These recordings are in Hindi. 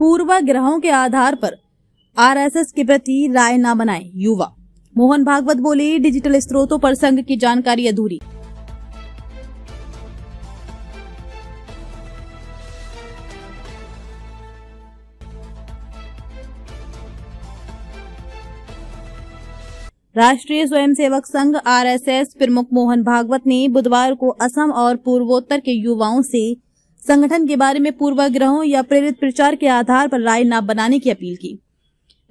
पूर्वाग्रहों के आधार पर आरएसएस के प्रति राय न बनाएं युवा। मोहन भागवत बोले, डिजिटल स्रोतों पर संघ की जानकारी अधूरी। राष्ट्रीय स्वयंसेवक संघ आरएसएस प्रमुख मोहन भागवत ने बुधवार को असम और पूर्वोत्तर के युवाओं से संगठन के बारे में पूर्वाग्रहों या प्रेरित प्रचार के आधार पर राय न बनाने की अपील की।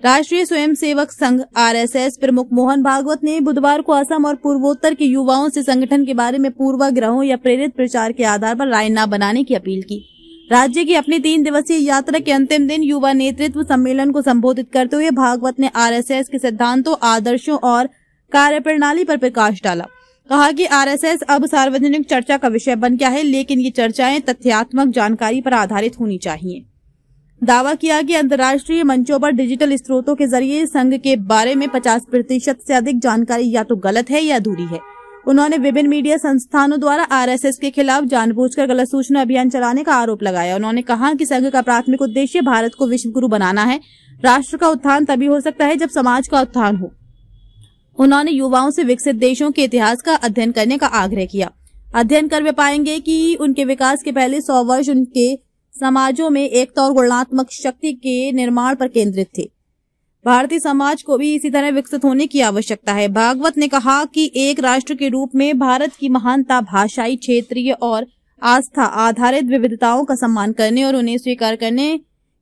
राष्ट्रीय स्वयंसेवक संघ आरएसएस प्रमुख मोहन भागवत ने बुधवार को असम और पूर्वोत्तर के युवाओं से संगठन के बारे में पूर्वाग्रहों या प्रेरित प्रचार के आधार पर राय न बनाने की अपील की। राज्य की अपनी 3 दिवसीय यात्रा के अंतिम दिन युवा नेतृत्व सम्मेलन को संबोधित करते हुए भागवत ने आरएसएस के सिद्धांतों, आदर्शों और कार्यप्रणाली पर प्रकाश डाला। कहा कि आरएसएस अब सार्वजनिक चर्चा का विषय बन गया है, लेकिन ये चर्चाएं तथ्यात्मक जानकारी पर आधारित होनी चाहिए। दावा किया कि अंतर्राष्ट्रीय मंचों पर डिजिटल स्रोतों के जरिए संघ के बारे में 50% से अधिक जानकारी या तो गलत है या अधूरी है। उन्होंने विभिन्न मीडिया संस्थानों द्वारा आरएसएस के खिलाफ जानबूझकर गलत सूचना अभियान चलाने का आरोप लगाया। उन्होंने कहा कि संघ का प्राथमिक उद्देश्य भारत को विश्व गुरु बनाना है। राष्ट्र का उत्थान तभी हो सकता है जब समाज का उत्थान हो। उन्होंने युवाओं से विकसित देशों के इतिहास का अध्ययन करने का आग्रह किया। अध्ययन कर वे पाएंगे कि उनके विकास के पहले 100 वर्ष उनके समाजों में एकता और गुणात्मक शक्ति के निर्माण पर केंद्रित थे। भारतीय समाज को भी इसी तरह विकसित होने की आवश्यकता है। भागवत ने कहा कि एक राष्ट्र के रूप में भारत की महानता भाषाई, क्षेत्रीय और आस्था आधारित विविधताओं का सम्मान करने और उन्हें स्वीकार करने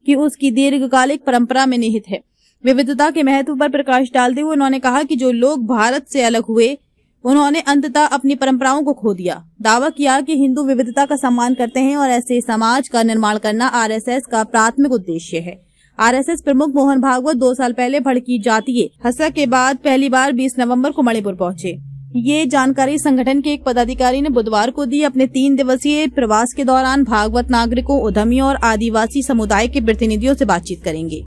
की उसकी दीर्घकालिक परंपरा में निहित है। विविधता के महत्व पर प्रकाश डालते हुए उन्होंने कहा कि जो लोग भारत से अलग हुए उन्होंने अंततः अपनी परंपराओं को खो दिया। दावा किया कि हिंदू विविधता का सम्मान करते हैं और ऐसे समाज का निर्माण करना आरएसएस का प्राथमिक उद्देश्य है। आरएसएस प्रमुख मोहन भागवत 2 साल पहले भड़की जातीय हत्या के बाद पहली बार 20 नवंबर को मणिपुर पहुंचे। ये जानकारी संगठन के एक पदाधिकारी ने बुधवार को दी। अपने 3 दिवसीय प्रवास के दौरान भागवत नागरिकों, उद्यमियों और आदिवासी समुदाय के प्रतिनिधियों से बातचीत करेंगे।